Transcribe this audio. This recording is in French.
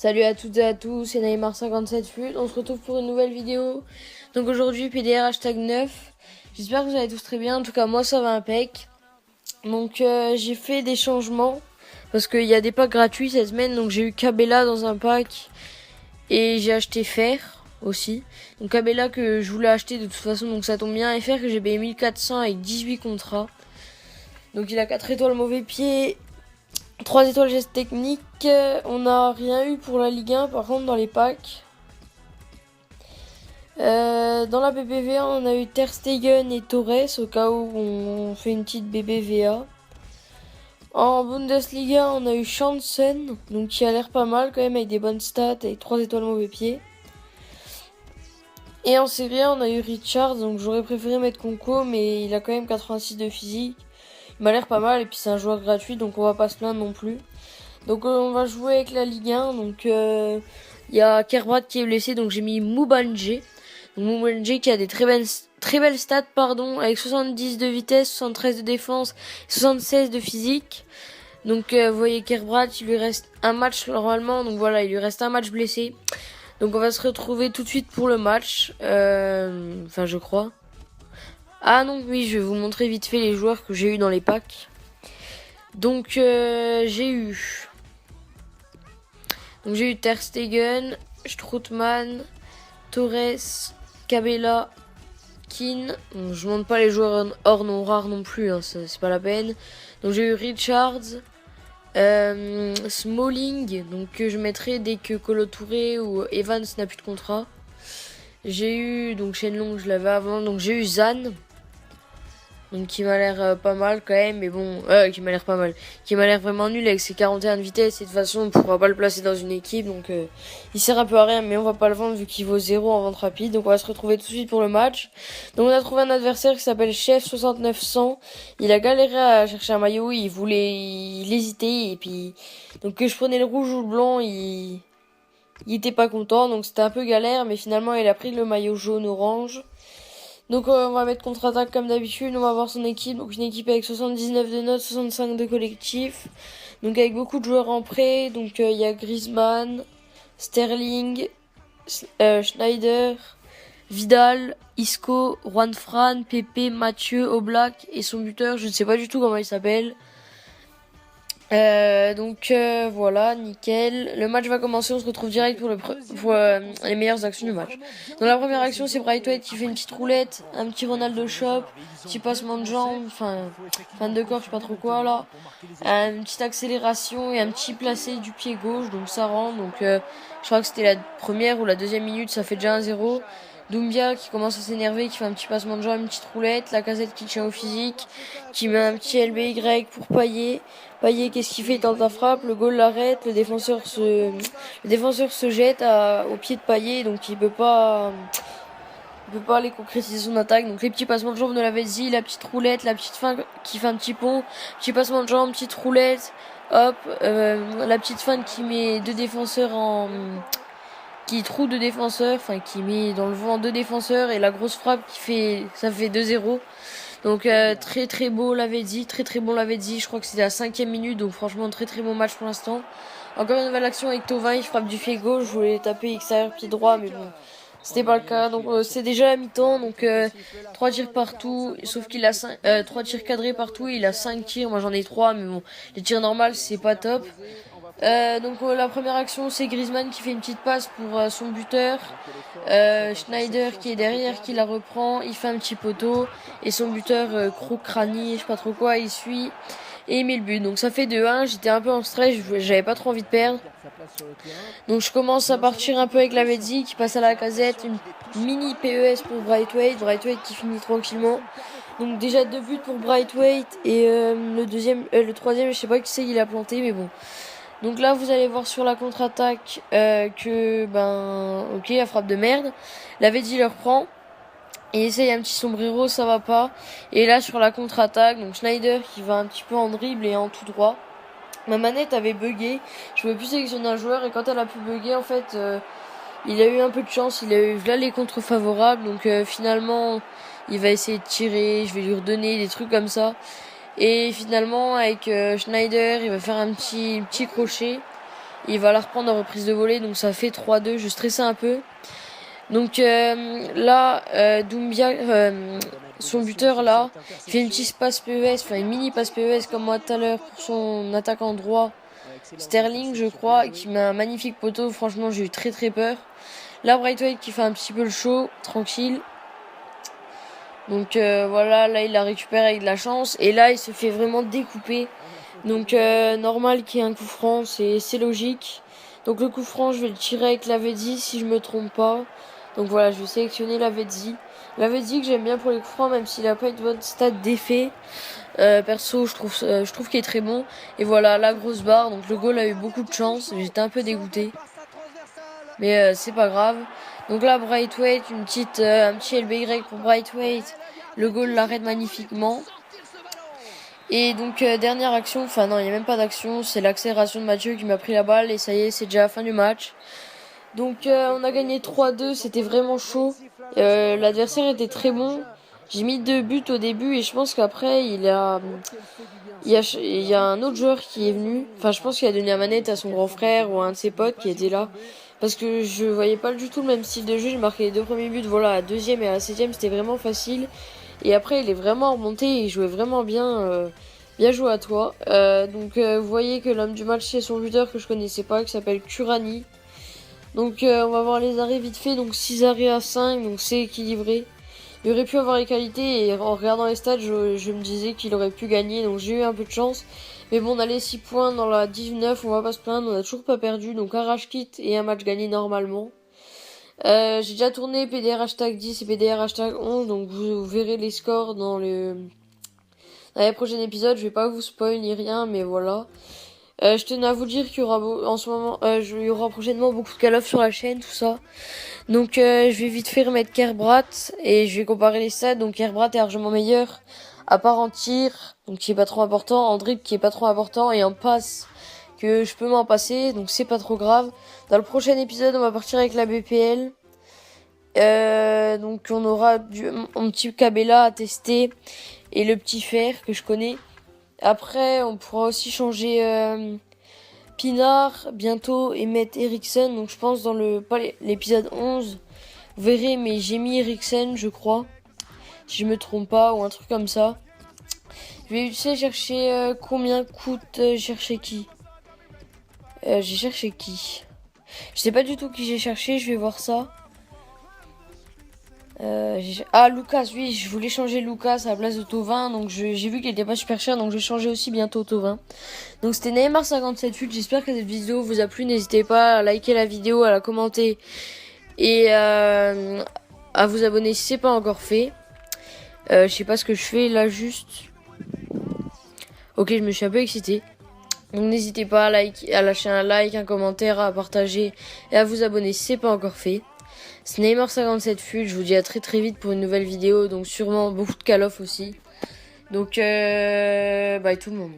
Salut à toutes et à tous, c'est Neymar57FUT, on se retrouve pour une nouvelle vidéo. Donc aujourd'hui PDR hashtag 9, j'espère que vous allez tous très bien, en tout cas moi ça va impec. Donc j'ai fait des changements, parce qu'il y a des packs gratuits cette semaine, donc j'ai eu Cabella dans un pack, et j'ai acheté Fer aussi. Donc Cabella que je voulais acheter de toute façon, donc ça tombe bien, et Fer que j'ai payé 1400 avec 18 contrats. Donc il a 4 étoiles mauvais pied. 3 étoiles geste technique, on n'a rien eu pour la Ligue 1 par contre dans les packs. Dans la BBVA on a eu Ter Stegen et Torres au cas où on fait une petite BBVA. En Bundesliga on a eu Schanzen, donc qui a l'air pas mal quand même avec des bonnes stats et 3 étoiles mauvais pied. Et en Serie A on a eu Richards, donc j'aurais préféré mettre Conco mais il a quand même 86 de physique. Il m'a l'air pas mal et puis c'est un joueur gratuit donc on va pas se plaindre non plus. Donc on va jouer avec la Ligue 1. Donc il y a Kerbrad qui est blessé, donc j'ai mis Moubanje. Moubanje qui a des très belles stats avec 70 de vitesse, 73 de défense, 76 de physique. Donc vous voyez Kerbrad, il lui reste un match normalement, donc voilà, il lui reste un match blessé. Donc on va se retrouver tout de suite pour le match, enfin je crois. Ah non, oui, je vais vous montrer vite fait les joueurs que j'ai eu dans les packs. Donc j'ai eu Ter Stegen, Strootman, Torres, Cabella, Keane. Bon, je ne montre pas les joueurs hors non rares non plus, hein, c'est pas la peine. Donc j'ai eu Richards, Smalling, donc que je mettrai dès que Kolo Touré ou Evans n'a plus de contrat. J'ai eu donc Shenlong, je l'avais avant, donc j'ai eu Zan. Donc qui m'a l'air pas mal quand même, mais bon, qui m'a l'air vraiment nul avec ses 41 de vitesse, et de toute façon on pourra pas le placer dans une équipe, donc il sert un peu à rien, mais on va pas le vendre vu qu'il vaut 0 en vente rapide, donc on va se retrouver tout de suite pour le match. Donc on a trouvé un adversaire qui s'appelle Chef 6900, il a galéré à chercher un maillot, il hésitait, et puis, donc que je prenais le rouge ou le blanc, il était pas content, donc c'était un peu galère, mais finalement il a pris le maillot jaune-orange. Donc on va mettre contre-attaque comme d'habitude, on va voir son équipe, donc une équipe avec 79 de notes, 65 de collectif, donc avec beaucoup de joueurs en prêt, donc il y a Griezmann, Sterling, Schneider, Vidal, Isco, Juan Fran, Pepe, Mathieu, Oblak et son buteur, je ne sais pas du tout comment il s'appelle. Voilà, nickel. Le match va commencer, on se retrouve direct pour les meilleures actions du match. Dans la première action, c'est Braithwaite qui fait une petite roulette, un petit Ronaldo Shop, petit passement de jambes, enfin fin de corps, je sais pas trop quoi là. Une petite accélération et un petit placé du pied gauche, donc ça rend. Donc je crois que c'était la première ou la deuxième minute, ça fait déjà 1-0. Doumbia qui commence à s'énerver, qui fait un petit passement de jambes, une petite roulette, la casette qui tient au physique, qui met un petit LBY pour Payet. Payet, qu'est-ce qu'il fait? Il tente la frappe, le goal l'arrête, le défenseur se jette au pied de Payet, donc il peut pas aller concrétiser son attaque. Donc les petits passements de jambes de la Lavezzi, la petite roulette, la petite fin qui fait un petit pont, petit passement de jambes, petite roulette, hop, la petite fin qui met deux défenseurs qui trouve deux défenseurs, enfin qui met dans le vent deux défenseurs, et la grosse frappe ça fait 2-0. Donc très très beau Lavezzi, très bon Lavezzi, je crois que c'était la 5e minute, donc franchement très bon match pour l'instant. Encore une nouvelle action avec Thauvin, il frappe du pied gauche, je voulais taper extérieur pied droit, mais bon, c'était pas le cas. Donc c'est déjà la mi-temps, donc 3 tirs partout, sauf qu'il a 3 tirs cadrés partout, il a 5 tirs, moi j'en ai 3, mais bon, les tirs normaux c'est pas top. La première action, c'est Griezmann qui fait une petite passe pour son buteur. Schneider qui est derrière, qui la reprend, il fait un petit poteau, et son buteur Krokrani, je sais pas trop quoi, il suit et il met le but. Donc ça fait 2-1, j'étais un peu en stress, j'avais pas trop envie de perdre. Donc je commence à partir un peu avec la Lavezzi qui passe à la casette, une mini PES pour Braithwaite qui finit tranquillement. Donc déjà 2 buts pour Braithwaite, et le troisième, je sais pas qui c'est, il a planté, mais bon. Donc là, vous allez voir sur la contre-attaque ok, la frappe de merde. Lavezzi le reprend. Et essaye un petit sombrero, ça va pas. Et là, sur la contre-attaque, donc Schneider qui va un petit peu en dribble et en tout droit. Ma manette avait bugué. Je pouvais plus sélectionner un joueur, et quand elle a pu bugger, en fait, il a eu un peu de chance. Il a eu là les contres favorables. Donc finalement, il va essayer de tirer. Je vais lui redonner des trucs comme ça. Et finalement, avec Schneider, il va faire un petit crochet. Il va la reprendre en reprise de volée, donc ça fait 3-2. Je stressais un peu. Donc là, Doumbia, son buteur là, il fait une petite passe PES, enfin une mini passe PES comme moi tout à l'heure pour son attaquant droit, Sterling je crois, qui met un magnifique poteau. Franchement j'ai eu très très peur. Là Braithwaite qui fait un petit peu le show, tranquille. Donc voilà, là il la récupère avec de la chance. Et là il se fait vraiment découper. Donc normal qu'il y ait un coup franc, c'est logique. Donc le coup franc je vais le tirer avec Lavezzi si je me trompe pas. Donc voilà, je vais sélectionner Lavezzi. Lavezzi que j'aime bien pour les coups francs, même s'il a pas une bonne stat d'effet. Perso, je trouve qu'il est très bon. Et voilà, la grosse barre. Donc le goal a eu beaucoup de chance. J'étais un peu dégoûté. Mais c'est pas grave. Donc là, Braithwaite, un petit LBY pour Braithwaite. Le goal l'arrête magnifiquement. Et donc dernière action, enfin non, il n'y a même pas d'action. C'est l'accélération de Mathieu qui m'a pris la balle. Et ça y est, c'est déjà la fin du match. Donc on a gagné 3-2, c'était vraiment chaud. L'adversaire était très bon. J'ai mis 2 buts au début et je pense qu'après il y a un autre joueur qui est venu. Enfin je pense qu'il a donné la manette à son grand frère ou à un de ses potes qui était là. Parce que je voyais pas du tout le même style de jeu. J'ai marqué les 2 premiers buts, voilà, à la deuxième et à la septième c'était vraiment facile. Et après il est vraiment remonté et il jouait vraiment bien. Bien joué à toi. Vous voyez que l'homme du match c'est son buteur que je connaissais pas, qui s'appelle Kurani. Donc on va voir les arrêts vite fait, donc 6 arrêts à 5, donc c'est équilibré. Il aurait pu avoir les qualités et en regardant les stats, je me disais qu'il aurait pu gagner, donc j'ai eu un peu de chance. Mais bon, on a les 6 points dans la 19, on va pas se plaindre, on a toujours pas perdu, donc un rage kit et un match gagné normalement. J'ai déjà tourné PDR hashtag 10 et PDR hashtag 11, donc vous verrez les scores dans les prochains épisodes. Je vais pas vous spoil ni rien, mais voilà. Je tenais à vous dire qu'il y aura en ce moment, il y aura prochainement beaucoup de call-off sur la chaîne, tout ça. Donc je vais vite faire mettre Kerbrat et je vais comparer les stats. Donc Kerbrat est largement meilleur, à part en tir, donc qui est pas trop important, en dribble qui est pas trop important et en passe que je peux m'en passer, donc c'est pas trop grave. Dans le prochain épisode, on va partir avec la BPL. Donc on aura mon petit Cabella à tester et le petit Fer que je connais. Après, on pourra aussi changer Pinard bientôt et mettre Eriksen. Donc je pense dans l'épisode 11, vous verrez, mais j'ai mis Eriksen, je crois. Si je me trompe pas, ou un truc comme ça. Je vais essayer de chercher combien coûte chercher qui. J'ai cherché qui. Je sais pas du tout qui j'ai cherché, je vais voir ça. Lucas, oui, je voulais changer Lucas à la place de Tovin, donc j'ai vu qu'il était pas super cher, donc je vais changer aussi bientôt Tovin. Donc c'était Neymar578, j'espère que cette vidéo vous a plu, n'hésitez pas à liker la vidéo, à la commenter et à vous abonner si c'est pas encore fait. Je sais pas ce que je fais là juste. Ok, je me suis un peu excité. Donc n'hésitez pas à lâcher un like, un commentaire, à partager et à vous abonner si c'est pas encore fait. C'est Neymar57 je vous dis à très très vite pour une nouvelle vidéo, donc sûrement beaucoup de call-off aussi. Donc bye tout le monde.